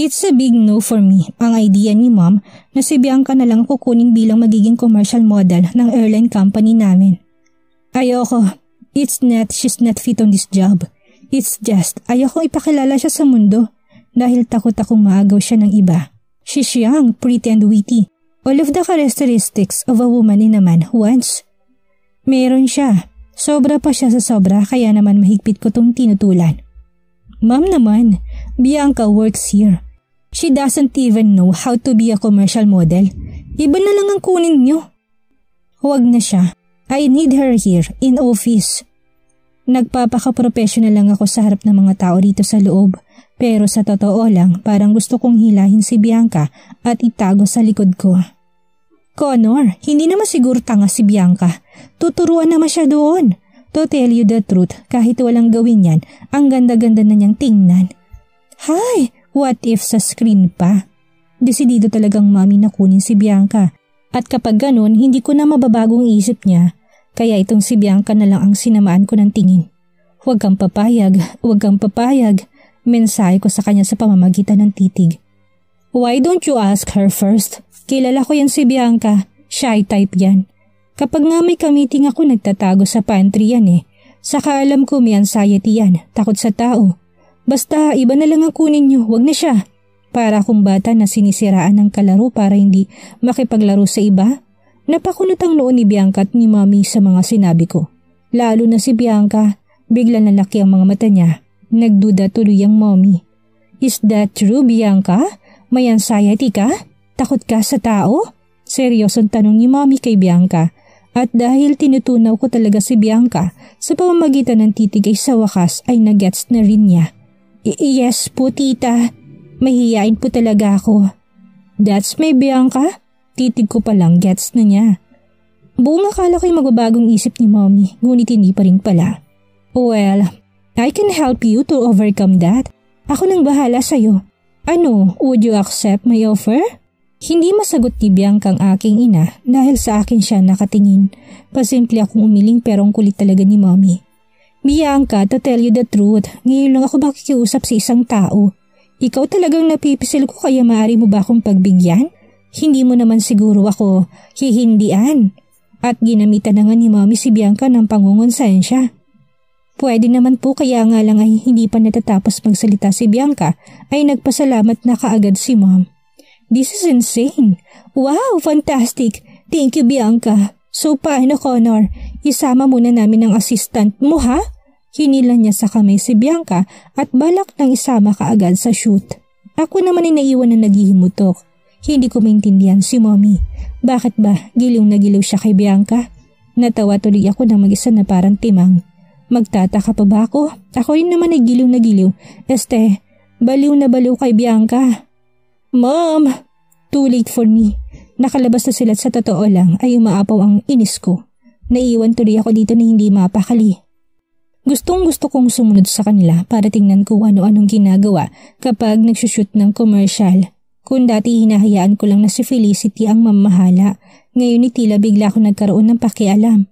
It's a big no for me, ang idea ni Mom na si Bianca na lang kukunin bilang magiging commercial model ng airline company namin. Ayoko. It's not she's not fit on this job. It's just ayokong ipakilala siya sa mundo dahil takot akong maagaw siya ng iba. She's young, pretty and witty. All of the characteristics of a woman in a man who wants. Meron siya. Sobra pa siya sa sobra kaya naman mahigpit ko tong tinutulan. Ma'am naman, Bianca works here. She doesn't even know how to be a commercial model. Iba na lang ang kunin niyo. Huwag na siya. I need her here, in office. Nagpapaka-professional lang ako sa harap ng mga tao dito sa loob. Pero sa totoo lang, parang gusto kong hilahin si Bianca at itago sa likod ko. Connor, hindi naman siguro tanga si Bianca. Tuturuan naman siya doon. To tell you the truth, kahit walang gawin yan, ang ganda-ganda na niyang tingnan. Hay, what if sa screen pa? Desidido talagang mami na kunin si Bianca. At kapag ganun, hindi ko na mababagong isip niya. Kaya itong si Bianca na lang ang sinamaan ko ng tingin. Huwag kang papayag, huwag kang papayag. Mensahe ko sa kanya sa pamamagitan ng titig. Why don't you ask her first? Kilala ko yan si Bianca. Shy type yan. Kapag nga may ka-meeting ako, nagtatago sa pantry yan eh. Saka alam ko may anxiety yan, takot sa tao. Basta iba na lang ang kunin niyo, wag na siya. Para akong bata na sinisiraan ng kalaro para hindi makipaglaro sa iba. Napakunot ang noon ni Bianca at ni Mami sa mga sinabi ko. Lalo na si Bianca, bigla nalaki ang mga mata niya. Nagduda tuloy ang Mommy. Is that true, Bianca? May anxiety ka? Takot ka sa tao? Seryosong tanong ni Mommy kay Bianca. At dahil tinutunaw ko talaga si Bianca sa pamamagitan ng titig ay sa wakas ay nagets na rin niya. Yes po tita, mahihiyain po talaga ako. That's my Bianca? Titig ko palang gets na niya. Buong akala ko'y magbabagong isip ni Mommy, ngunit hindi pa rin pala. Well, I can help you to overcome that. Ako nang bahala sa'yo. Ano, would you accept my offer? Hindi masagot ni Bianca ang aking ina dahil sa akin siya nakatingin. Pasimple akong umiling pero ang kulit talaga ni Mommy. Bianca, to tell you the truth, ngayon lang ako makikiusap sa isang tao. Ikaw talagang napipisil ko kaya maaari mo ba akong pagbigyan? Hindi mo naman siguro ako hihindian. At ginamitan na nga ni Mommy si Bianca ng pangungonsensya. Pwede naman po kaya nga lang ay hindi pa natatapos magsalita si Bianca ay nagpasalamat na kaagad si Mom. This is insane. Wow, fantastic. Thank you, Bianca. So paano, Connor? Isama muna namin ang assistant mo, ha? Hinila niya sa kamay si Bianca at balak nang isama kaagad sa shoot. Ako naman ay naiwan na naghihimutok. Hindi ko maintindihan si Mommy. Bakit ba giliw na giliw siya kay Bianca? Natawa tuloy ako ng mag-isa na parang timang. Magtataka pa ba ako? Ako rin naman ay giliw na giliw. Baliw na baliw kay Bianca. Mom! Too late for me. Nakalabas na sila at sa totoo lang ay umaapaw ang inis ko. Naiwan tuloy ako dito na hindi mapakali. Gustong gusto kong sumunod sa kanila para tingnan kung ano-anong ginagawa kapag nagsushoot ng commercial. Kung dati hinahayaan ko lang na si Felicity ang mamahala, ngayon ni tila bigla ako nagkaroon ng pakialam.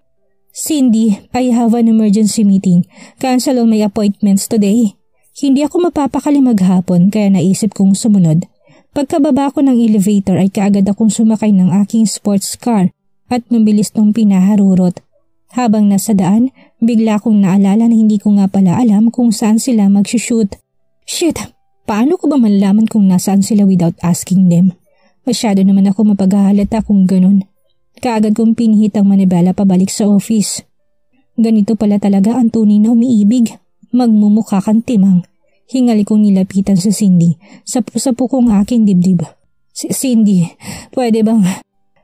Cindy, I have an emergency meeting. Cancel all my appointments today. Hindi ako mapapakali maghapon kaya naisip kong sumunod. Pagkababa ko ng elevator ay kaagad akong sumakay ng aking sports car at mabilis nung pinaharurot. Habang nasa daan, bigla kong naalala na hindi ko nga pala alam kung saan sila magsushoot. Shit! Paano ko ba malalaman kung nasaan sila without asking them? Masyado naman ako mapaghahalata kung ganun. Kaagad kong pinihit ang manibela pabalik sa office. Ganito pala talaga ang tunay na umiibig. Magmumukha kang timang. Hingali kong nilapitan sa Cindy. Sapu-sapu kong aking dibdib. Cindy, pwede bang...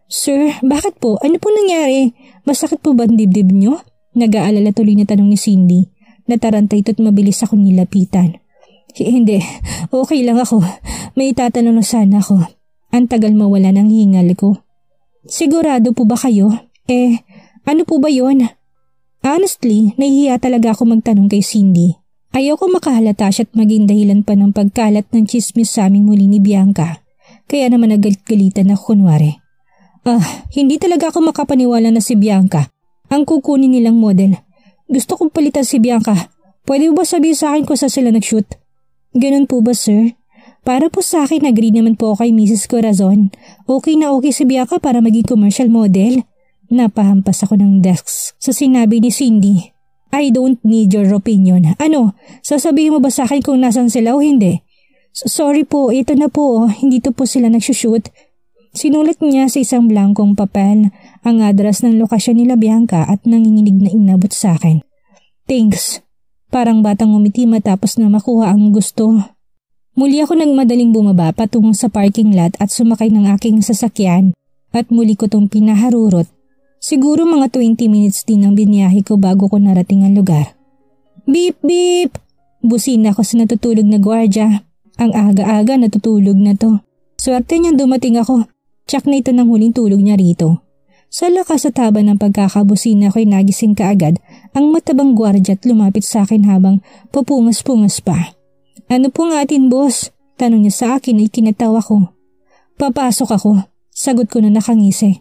Sir, bakit po? Ano po nangyari? Masakit po ba ang dibdib nyo? Nag-aalala tuloy na tanong ni Cindy. Natarantay ito't mabilis akong nilapitan. Hindi, okay lang ako. May itatanong na sana ako. Ang tagal mawala ng hingal ko. Sigurado po ba kayo? Ano po ba yon? Honestly, nahihiya talaga ako magtanong kay Cindy. Ayoko makahalata siya at maging dahilan pa ng pagkalat ng chismis sa aming muli ni Bianca. Kaya naman nagagalitan ako kunwari. Hindi talaga ako makapaniwala na si Bianca ang kukunin nilang model. Gusto kong palitan si Bianca. Pwede mo ba sabihin sa akin kung saan sila nag-shoot? Ganun po ba, sir? Para po sa akin, agree naman po ako kay Mrs. Corazon. Okay na okay si Bianca para maging commercial model. Napahampas ako ng desk sa sinabi ni Cindy. I don't need your opinion. Ano, sasabihin mo ba sa akin kung nasan sila o hindi? Sorry po, ito na po. Hindi to po sila nagsushoot. Sinulat niya sa isang blankong papel ang address ng lokasyon nila Bianca at nanginginig na inabot sa akin. Thanks. Parang batang umiti matapos na makuha ang gusto. Muli ako nagmadaling bumaba patungo sa parking lot at sumakay ng aking sasakyan at muli ko tong pinaharurot. Siguro mga 20 minutes din ang biniyahe ko bago ko narating ang lugar. Beep beep! Busina ko sa natutulog na gwardya. Ang aga-aga natutulog na to. Swerte niyang dumating ako. Tsak na ito ng huling tulog niya rito. Sa lakas at haba ng pagkakabusina ko'y nagising kaagad ang matabang gwardya at lumapit sa akin habang papungas-pungas pa. Ano po nga atin boss? Tanong niya sa akin ay kinatawa ko. Papasok ako. Sagot ko na nakangisi.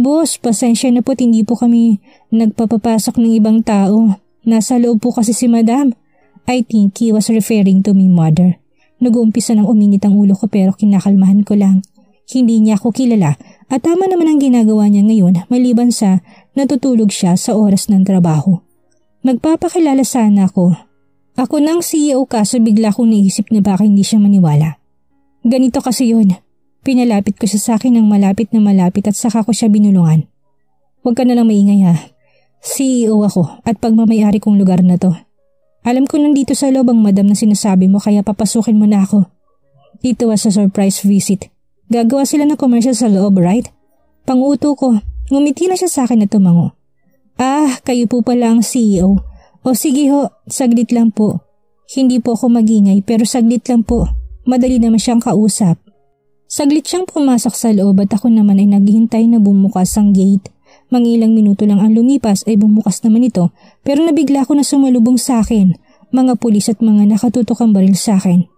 Boss, pasensya na po't hindi po kami nagpapapasok ng ibang tao. Nasa loob po kasi si madam. I think he was referring to me, mother. Nag-uumpisa ng uminit ang ulo ko pero kinakalmahan ko lang. Hindi niya ako kilala at tama naman ang ginagawa niya ngayon maliban sa natutulog siya sa oras ng trabaho. Magpapakilala sana ako. Ako nang CEO kaso bigla kong naisip na baka hindi siya maniwala. Ganito kasi yun. Pinalapit ko siya sa akin ng malapit na malapit at saka ko siya binulungan. Huwag ka na lang maingay ha. CEO ako at pagmamayari kong lugar na to. Alam ko nandito sa loob ang madam na sinasabi mo kaya papasukin mo na ako. Ito was a surprise visit. Gagawa sila ng commercial sa loob, right? Panguto ko. Ngumiti na siya sa akin na tumango. Kayo po pala ang CEO. O sige ho, saglit lang po. Hindi po ako magingay pero saglit lang po. Madali naman siyang kausap. Saglit siyang pumasok sa loob at ako naman ay naghihintay na bumukas ang gate. Mangilang minuto lang ang lumipas ay bumukas naman ito pero nabigla ko na sumalubong sa akin. Mga pulis at mga nakatutok ang baril sa akin.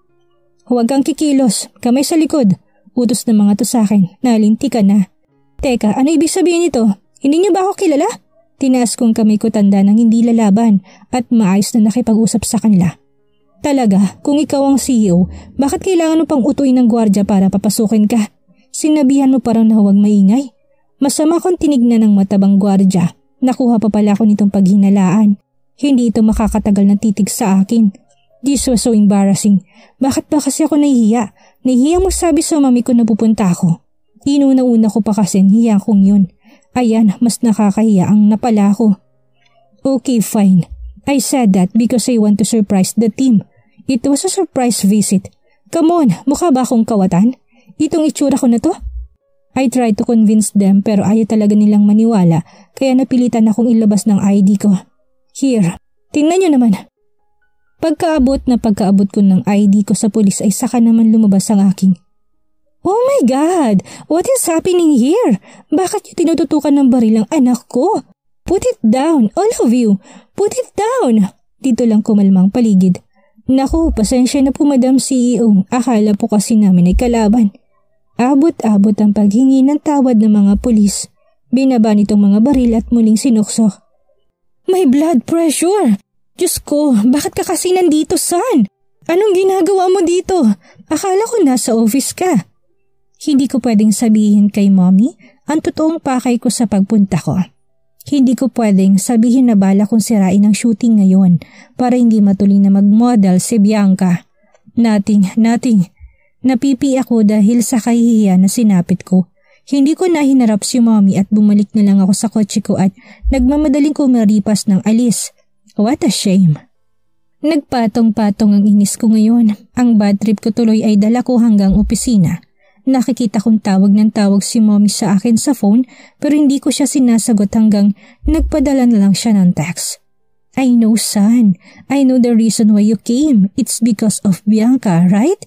Huwag kang kikilos, kamay sa likod. Utos ng mga to sa akin, nalinti ka na. Teka, ano ibig sabihin nito? Hindi niyo ba ako kilala? Tinaas kong kamay ko tanda ng hindi lalaban at maayos na nakipag-usap sa kanila. Talaga, kung ikaw ang CEO, bakit kailangan mo pang utuin ng gwardya para papasukin ka? Sinabihan mo parang na huwag maingay. Masama kong tinignan ng matabang gwardya. Nakuha pa pala ako nitong paghinalaan. Hindi ito makakatagal na titig sa akin. This was so embarrassing. Bakit ba kasi ako nahihiya? Nahihiya mo sabi sa mami ko na pupunta ako. Inuna-una ko pa kasi hiya kong yun. Ayan, mas nakakahiya ang napala ko. Okay, fine. I said that because I want to surprise the team. It was a surprise visit. Come on, mukha ba akong kawatan? Itong itsura ko na to? I tried to convince them pero ayaw talaga nilang maniwala kaya napilitan akong ilabas ng ID ko. Here, tingnan nyo naman. Pagkaabot ko ng ID ko sa pulis ay saka naman lumabas ang aking. Oh my God! What is happening here? Bakit yung tinututukan ng baril ang anak ko? Put it down, all of you! Put it down! Dito lang kumalmang paligid. Naku, pasensya na po Madam CEO. Akala po kasi namin ay kalaban. Abot-abot ang paghingi ng tawad ng mga pulis. Binaba nitong mga baril at muling sinukso. My blood pressure! Diyos ko, bakit ka kasi nandito, son? Anong ginagawa mo dito? Akala ko nasa office ka. Hindi ko pwedeng sabihin kay mommy ang totoong pakay ko sa pagpunta ko. Hindi ko pwedeng sabihin na bala kong sirain ang shooting ngayon para hindi matuloy na mag-model si Bianca. Nothing. Napipi ako dahil sa kahihiyan na sinapit ko. Hindi ko na hinarap si mommy at bumalik na lang ako sa kotse ko at nagmamadaling kumaripas ng alis. What a shame. Nagpatong-patong ang inis ko ngayon. Ang bad trip ko tuloy ay dala ko hanggang opisina. Nakikita kong tawag ng tawag si mommy sa akin sa phone pero hindi ko siya sinasagot hanggang nagpadala na lang siya ng text. I know son, I know the reason why you came. It's because of Bianca, right?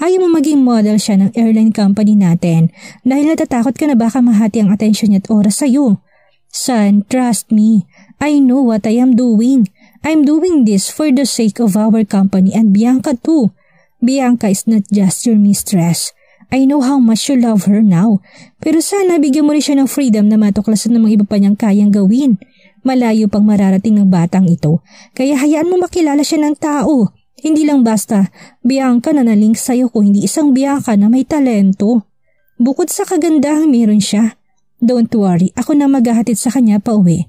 Ayaw mo maging model siya ng airline company natin dahil natatakot ka na baka mahati ang atensyon niya at oras sa'yo. Son, trust me. I know what I am doing. I'm doing this for the sake of our company and Bianca too. Bianca is not just your mistress. I know how much you love her now. Pero sana bigyan mo rin siya ng freedom na matuklasan ng mga iba pa niyang kayang gawin. Malayo pang mararating ng batang ito. Kaya hayaan mo makilala siya ng tao. Hindi lang basta Bianca na nalink sa'yo kung hindi isang Bianca na may talento. Bukod sa kagandahan meron siya. Don't worry, ako na maghahatid sa kanya pa uwi.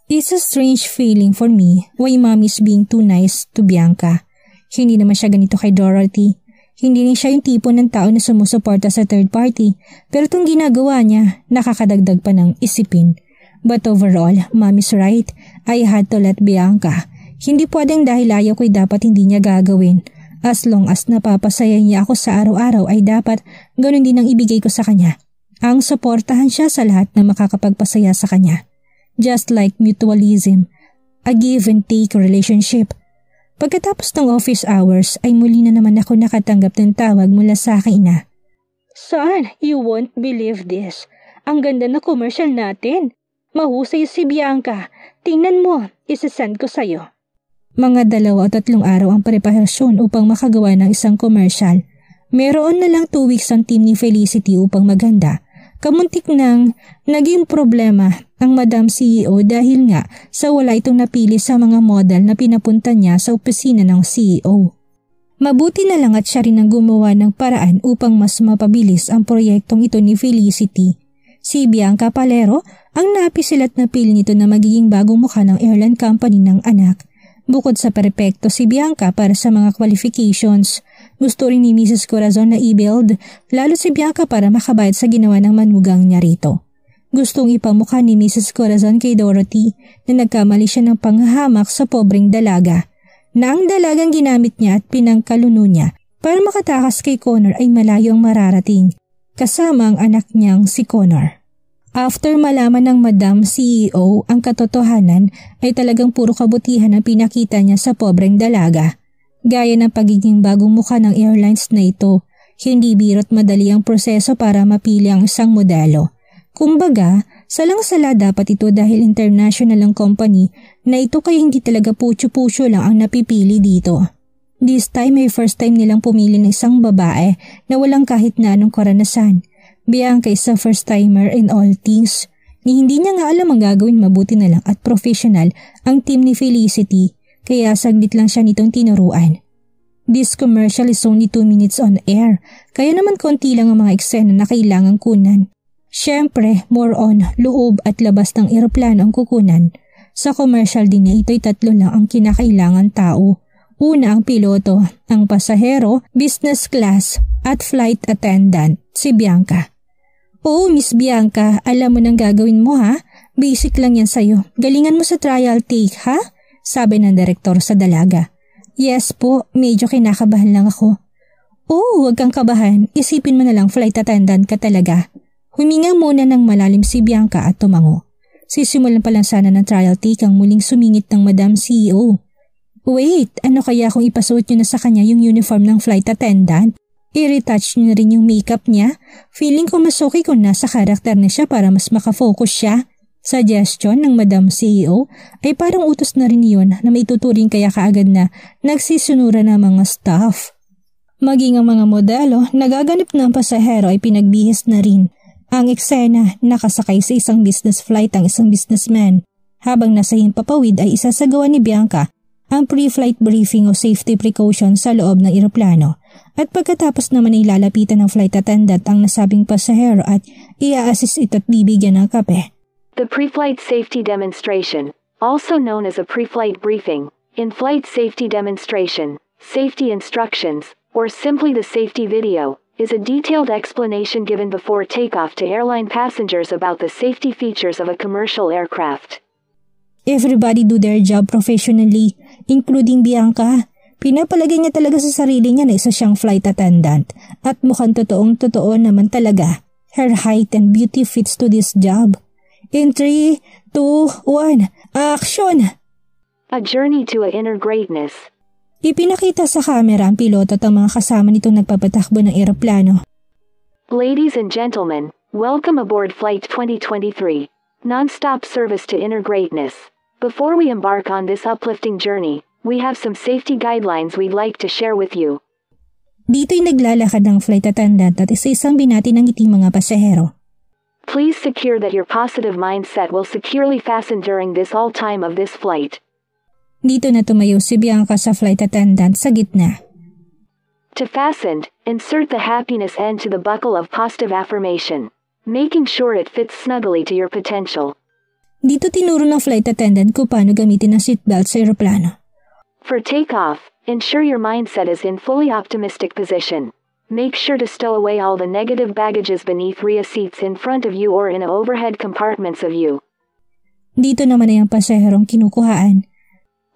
It's a strange feeling for me why mommy's being too nice to Bianca. Hindi naman siya ganito kay Dorothy. Hindi rin siya yung tipo ng tao na sumusuporta sa third party, pero itong ginagawa niya, nakakadagdag pa ng isipin. But overall, mommy's right. I had to let Bianca. Hindi pwedeng dahil ayaw ko'y dapat hindi niya gagawin. As long as napapasaya niya ako sa araw-araw ay dapat ganun din ang ibigay ko sa kanya. Ang suportahan siya sa lahat na makakapagpasaya sa kanya. Just like mutualism, a give and take relationship. Pagkatapos ng office hours ay muli na naman ako nakatanggap ng tawag mula sa aking ina. Son, you won't believe this. Ang ganda na commercial natin. Mahusay si Bianca. Tingnan mo, isasend ko sa'yo. Mga 2 o 3 araw ang preparasyon upang makagawa ng isang commercial. Meron na lang 2 weeks ang team ni Felicity upang maganda. Kamuntik nang naging problema ang Madam CEO dahil nga sa wala itong napili sa mga model na pinapunta niya sa opisina ng CEO. Mabuti na lang at siya rin ang gumawa ng paraan upang mas mapabilis ang proyektong ito ni Felicity. Si Bianca Palero ang napisilat na pili nito na magiging bagong mukha ng airline company ng anak. Bukod sa perpekto si Bianca para sa mga qualifications, gusto rin ni Mrs. Corazon na i-build lalo si Bianca para makabayad sa ginawa ng manugang niya rito. Gustong ipamukha ni Mrs. Corazon kay Dorothy na nagkamali siya ng panghahamak sa pobreng dalaga, na ang dalagang ginamit niya at pinangkaluno niya para makatakas kay Connor ay malayo ang mararating, kasama ang anak niyang si Connor. After malaman ng Madam CEO ang katotohanan ay talagang puro kabutihan ang pinakita niya sa pobreng dalaga. Gaya ng pagiging bagong mukha ng airlines na ito, hindi biro't madali ang proseso para mapili ang isang modelo. Kumbaga, salang-sala dapat ito dahil international ang company na ito kaya hindi talaga pucho-pucho lang ang napipili dito. This time ay first time nilang pumili ng isang babae na walang kahit na anong karanasan. Bianca is a first-timer in all things. Ni hindi niya nga alam ang gagawin, mabuti na lang at professional ang team ni Felicity, kaya saglit lang siya nitong tinuruan. This commercial is only 2 minutes on air, kaya naman konti lang ang mga eksena na kailangang kunan. Siyempre, more on loob at labas ng eroplano ang kukunan. Sa commercial din niya ito'y 3 lang ang kinakailangan tao. Una ang piloto, ang pasahero, business class at flight attendant, si Bianca. Oo, Miss Bianca, alam mo nang gagawin mo ha? Basic lang yan sa'yo. Galingan mo sa trial take ha? Sabi ng direktor sa dalaga. Yes po, medyo kinakabahan lang ako. Oo, huwag kang kabahan. Isipin mo na lang flight attendant ka talaga. Huminga muna ng malalim si Bianca at tumango. Sisimulan pa lang sana ng trial take ang muling sumingit ng Madam CEO. Wait, ano kaya kung ipasuot nyo na sa kanya yung uniform ng flight attendant? I-retouch nyo na rin yung makeup niya? Feeling ko mas okay kung nasa karakter na siya para mas makafocus siya. Suggestion ng Madam CEO ay parang utos na rin yun na maituturing kaya kaagad na nagsisunura na mga staff. Maging ang mga modelo, nagaganap ng pasahero ay pinagbihis na rin. Ang eksena, nakasakay sa isang business flight ang isang businessman. Habang nasa himpapawid ay isasagawa ni Bianca ang pre-flight briefing o safety precaution sa loob ng eroplano. At pagkatapos naman ay lalapitan ng flight attendant ang nasabing pasahero at i-assist ito at bibigyan ng kape. The pre-flight safety demonstration, also known as a pre-flight briefing, in-flight safety demonstration, safety instructions, or simply the safety video, is a detailed explanation given before takeoff to airline passengers about the safety features of a commercial aircraft. Everybody do their job professionally, including Bianca. Pinapalagay niya talaga sa sarili niya na isa siyang flight attendant at mukhang totoong-totoo naman talaga. Her height and beauty fits to this job. In 3, 2, 1, action! A journey to a inner greatness. Ipinakita sa kamera ang piloto at ang mga kasama nitong nagpapatakbo ng eroplano. Ladies and gentlemen, welcome aboard Flight 2023, non-stop service to inner greatness. Before we embark on this uplifting journey, we have some safety guidelines we'd like to share with you. Dito'y naglalakad ng flight attendant at isa-isang binati ng ngiting mga pasahero. Please secure that your positive mindset will securely fasten during this all time of this flight. Dito na tumayo si Bianca sa flight attendant sa gitna. To fasten, insert the happiness end to the buckle of positive affirmation, making sure it fits snugly to your potential. Dito tinuro ng flight attendant ko paano gamitin ang seatbelt sa eroplano. For takeoff, ensure your mindset is in fully optimistic position. Make sure to stow away all the negative baggages beneath rear seats in front of you or in overhead compartments of you. Dito naman ay ang pasaherong kinukuhaan.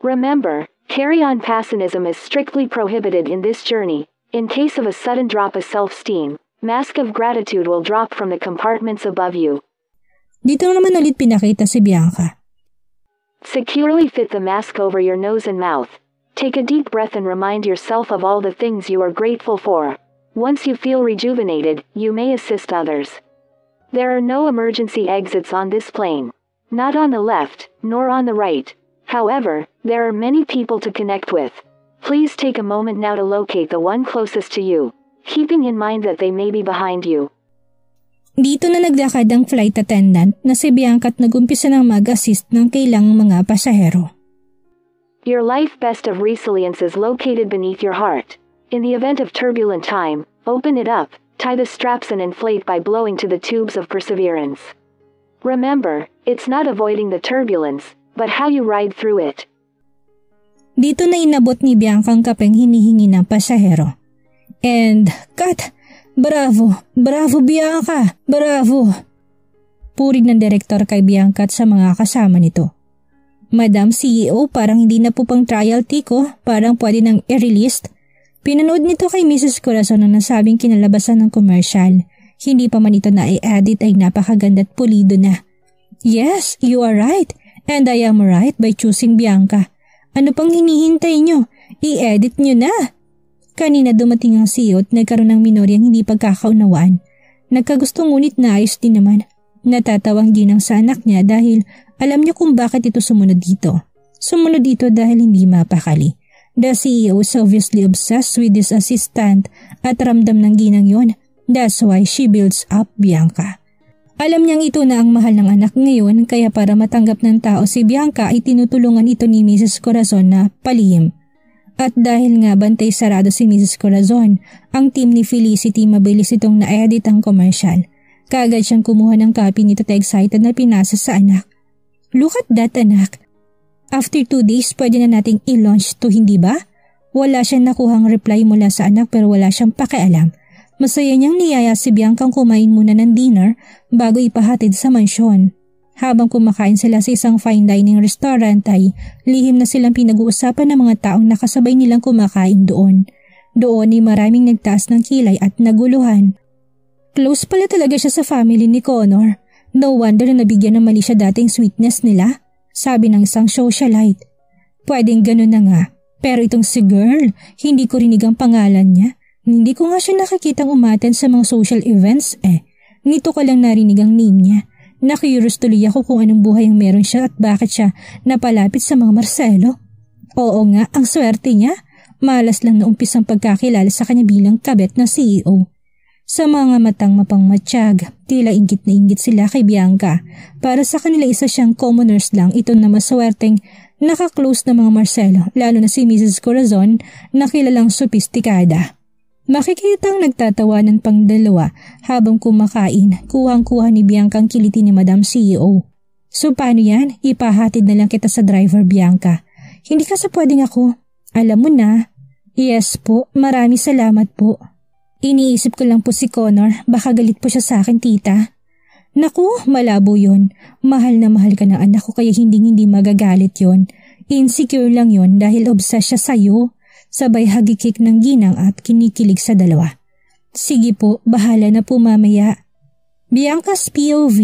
Remember, carry-on passenism is strictly prohibited in this journey. In case of a sudden drop of self-esteem, mask of gratitude will drop from the compartments above you. Dito naman ulit pinakita si Bianca. Securely fit the mask over your nose and mouth. Take a deep breath and remind yourself of all the things you are grateful for. Once you feel rejuvenated, you may assist others. There are no emergency exits on this plane. Not on the left, nor on the right. However, there are many people to connect with. Please take a moment now to locate the one closest to you, keeping in mind that they may be behind you. Dito na naglakad ang flight attendant na si Bianca at nagumpisa ng mag-assist ng kailangang mga pasahero. Your life best of resilience is located beneath your heart. In the event of turbulent time, open it up, tie the straps and inflate by blowing to the tubes of perseverance. Remember, it's not avoiding the turbulence, but how you ride through it. Dito na inabot ni Bianca ang kapeng hinihingi ng pasahero. And cut! Bravo! Bravo Bianca! Bravo! Purig ng direktor kay Bianca at sa mga kasama nito. Madam CEO, parang hindi na po pang trial tiko, parang pwede nang i-release. Pinanood nito kay Mrs. Corazon na nasabing kinalabasan ng commercial. Hindi pa man ito na i-edit ay napakaganda at pulido na. Yes, you are right. And I am right by choosing Bianca. Ano pang hinihintay nyo? I-edit nyo na. Kanina dumating ang CEO at nagkaroon ng minoryang hindi pagkakaunawaan. Nagkagusto ngunit naayos din naman. Natatawang ginang sa anak niya dahil alam niya kung bakit ito sumunod dito. Sumunod dito dahil hindi mapakali. The CEO is obviously obsessed with his assistant at ramdam ng ginang yon. That's why she builds up Bianca. Alam niyang ito na ang mahal ng anak ngayon kaya para matanggap ng tao si Bianca ay tinutulungan ito ni Mrs. Corazon na palihim. At dahil nga bantay sarado si Mrs. Corazon, ang team ni Felicity mabilis itong na-edit ang commercial. Kaagad siyang kumuha ng copy nito at excited na pinasa sa anak. Look at that anak. After 2 days pwede na nating i-launch to, hindi ba? Wala siyang nakuhang reply mula sa anak pero wala siyang pakialam. Masaya niyang niyaya si Bianca kumain muna ng dinner bago ipahatid sa mansyon. Habang kumakain sila sa isang fine dining restaurant ay lihim na silang pinag-uusapan ng mga taong nakasabay nilang kumakain doon. Doon ay maraming nagtaas ng kilay at naguluhan. Close pala talaga siya sa family ni Connor. No wonder na nabigyan ng mali siya dating sweetness nila, sabi ng isang socialite. Pwedeng ganun na nga, pero itong si girl, hindi ko rinig ang pangalan niya. Hindi ko nga siya nakikitang umaten sa mga social events Nito ko lang narinig ang name niya. Na-curious tuloy ako kung anong buhay ang meron siya at bakit siya napalapit sa mga Marcelo. Oo nga, ang swerte niya. Malas lang na umpisang pagkakilala sa kanya bilang kabet na CEO. Sa mga matang mapangmatsyag, tila inggit na inggit sila kay Bianca. Para sa kanila isa siyang commoners lang ito na maswerteng nakaklose na mga Marcelo, lalo na si Mrs. Corazon na kilalang sopistikada. Makikitang nagtatawanan pang dalawa habang kumakain, kuhang-kuha ni Bianca ang kiliti ni Madam CEO. So paano yan? Ipahatid na lang kita sa driver, Bianca. Hindi ka sa pwedeng ako. Alam mo na. Yes po, marami salamat po. Iniisip ko lang po si Connor, baka galit po siya sa akin, tita. Naku, malabo yun. Mahal na mahal ka ng anak ko kaya hindi magagalit yon. Insecure lang yon dahil obsessed siya sa'yo. Sabay hagikik ng ginang at kinikilig sa dalawa. Sige po, bahala na po mamaya. Bianca's POV.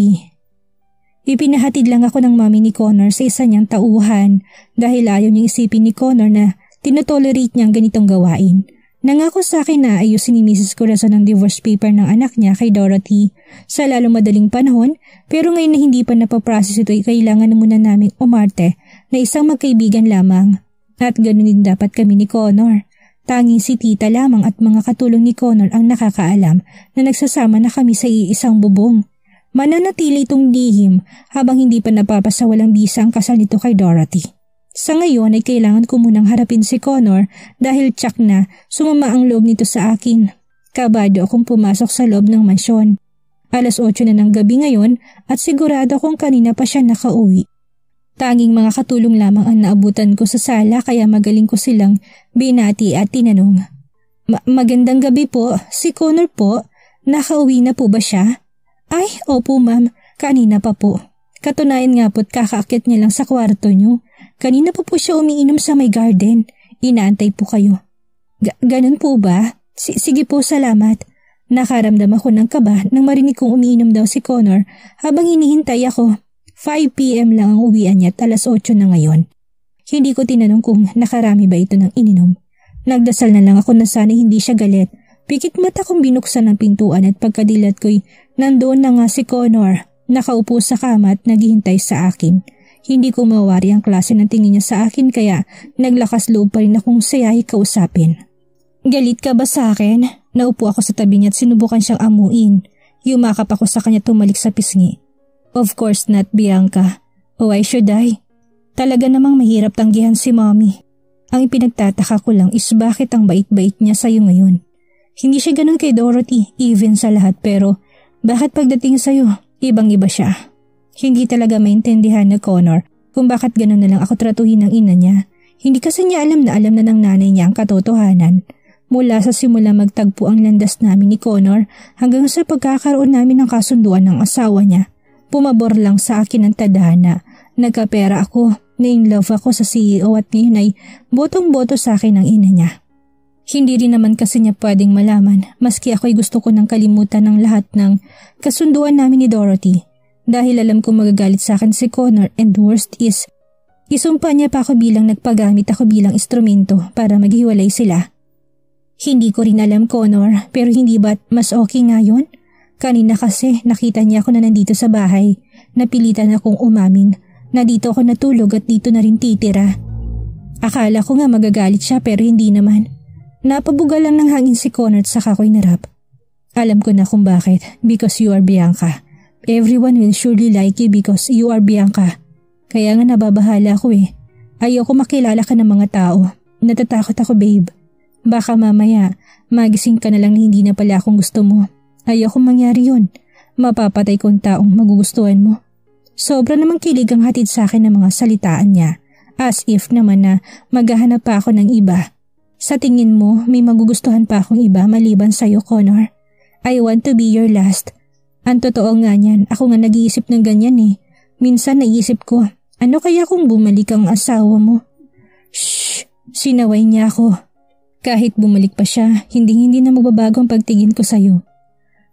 Ipinahatid lang ako ng mami ni Connor sa isa niyang tauhan dahil ayaw niyang isipin ni Connor na tinotolerate niyang ganitong gawain. Nangako sa akin na ayusin ni Mrs. Corazon ang divorce paper ng anak niya kay Dorothy sa lalong madaling panahon pero ngayon na hindi pa napaprocess ito ay kailangan na muna namin umarte na isang magkaibigan lamang. At ganoon din dapat kami ni Connor. Tanging si tita lamang at mga katulong ni Connor ang nakakaalam na nagsasama na kami sa iisang bubong. Mananatili itong lihim habang hindi pa napapasawalang bisa ang kasal nito kay Dorothy. Sa ngayon ay kailangan ko munang harapin si Connor dahil tsak na sumama ang loob nito sa akin. Kabado akong pumasok sa loob ng mansyon. 8:00 na ng gabi ngayon at sigurado kung kanina pa siya nakauwi. Tanging mga katulong lamang ang naabutan ko sa sala kaya magaling ko silang binati at tinanong. Magandang gabi po, si Connor po. Nakauwi na po ba siya? Ay, opo ma'am, kanina pa po. Katunayan nga po't kakaakyat niya lang sa kwarto niyo. Kanina pa po siya umiinom sa may garden. Inaantay po kayo. Ganun po ba? Sige po, salamat. Nakaramdam ako ng kaba nang marinig kong umiinom daw si Connor habang hinihintay ako. 5 p.m. lang ang uwian niya at 8:00 na ngayon. Hindi ko tinanong kung nakarami ba ito ng ininom. Nagdasal na lang ako na sana hindi siya galit. Pikit mata kong binuksan ang pintuan at pagkadilat ko'y nandoon na nga si Connor. Nakaupo sa kama at naghihintay sa akin. Hindi ko mawari ang klase ng tingin niya sa akin kaya naglakas loob pa rin akong sayahi kausapin. Galit ka ba sa akin? Naupo ako sa tabi niya at sinubukan siyang amuin. Yumakap ako sa kanya tumalik sa pisngi. Of course not, Bianca. Why should I? Talaga namang mahirap tanggihan si Mommy. Ang ipinagtataka ko lang is bakit ang bait-bait niya sa'yo ngayon. Hindi siya ganun kay Dorothy, even sa lahat, pero bakit pagdating sa'yo, ibang-iba siya. Hindi talaga maintindihan ni Connor kung bakit ganun na lang ako tratuhin ng ina niya. Hindi kasi niya alam na ng nanay niya ang katotohanan. Mula sa simula magtagpo ang landas namin ni Connor hanggang sa pagkakaroon namin ng kasunduan ng asawa niya. Pumabor lang sa akin ang tadhana. Nagkapera ako, na-in-love ako sa CEO at ngayon ay botong-boto sa akin ang ina niya. Hindi rin naman kasi niya pwedeng malaman maski ako'y gusto ko nang kalimutan ng lahat ng kasunduan namin ni Dorothy. Dahil alam kong magagalit sa akin si Connor and worst is, isumpa niya pa ako bilang nagpagamit ako bilang instrumento para maghiwalay sila. Hindi ko rin alam, Connor, pero hindi ba't mas okay nga yun? Kanina kasi nakita niya ako na nandito sa bahay. Napilitan akong umamin na dito ako natulog at dito na rin titira. Akala ko nga magagalit siya pero hindi naman. Napabuga lang ng hangin si Connor at saka ko'y narap. Alam ko na kung bakit. Because you are Bianca. Everyone will surely like you because you are Bianca. Kaya nga nababahala ako eh. Ayoko makilala ka ng mga tao. Natatakot ako, babe. Baka mamaya magising ka na lang na hindi na pala akong gusto mo. Ayoko mangyari yun. Mapapatay kong taong magugustuhan mo. Sobra namang kilig ang hatid sa akin ng mga salitaan niya. As if naman na maghahanap pa ako ng iba. Sa tingin mo, may magugustuhan pa akong iba maliban sa'yo, Connor? I want to be your last. Ang totoo nga niyan, ako nga nag-iisip ng ganyan eh. Minsan naisip ko, ano kaya kung bumalik ang asawa mo? Shhh! Sinaway niya ako. Kahit bumalik pa siya, hindi na magbabago ang pagtingin ko sa'yo.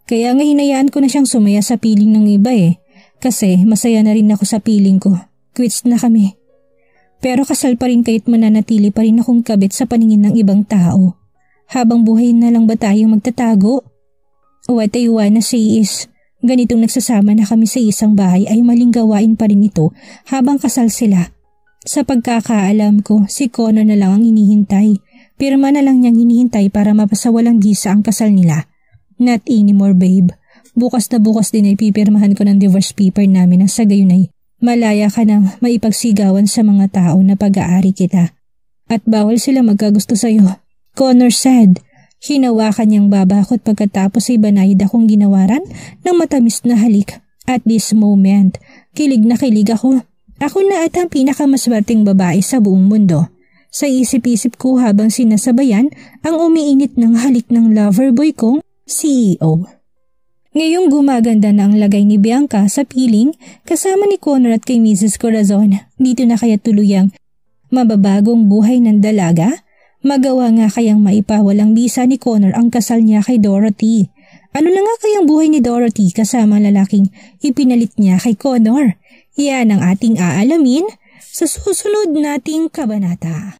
Kaya nga hinayaan ko na siyang sumaya sa piling ng iba eh. Kasi masaya na rin ako sa piling ko. Quits na kami. Pero kasal pa rin kahit mananatili pa rin akong kabit sa paningin ng ibang tao. Habang buhay na lang ba tayong magtatago? What I wanna say is, ganitong nagsasama na kami sa isang bahay ay maling gawain pa rin ito habang kasal sila. Sa pagkakaalam ko, si Connor na lang ang hinihintay. Pirma na lang niyang hinihintay para mapasawalang bisa ang kasal nila. Not anymore, babe. Bukas na bukas din ay pipirmahan ko ng divorce paper namin nang sa gayon ay malaya ka nang maipagsigawan sa mga tao na pag-aari kita. At bawal sila magkagusto sa'yo. Connor said. Hinawakan niyang babakot pagkatapos ay banayad akong ginawaran ng matamis na halik. At this moment, kilig na kilig ako. Ako na at ang pinakamaswerteng babae sa buong mundo. Sa isip-isip ko habang sinasabayan ang umiinit ng halik ng loverboy kong CEO. Ngayong gumaganda na ang lagay ni Bianca sa piling kasama ni Connor at kay Mrs. Corazon. Dito na kaya tuluyang mababagong buhay ng dalaga? Magawa nga kayang maipawalang bisa ni Connor ang kasal niya kay Dorothy. Ano na nga kayang buhay ni Dorothy kasama lalaking ipinalit niya kay Connor? Yan ang ating aalamin sa susunod nating kabanata.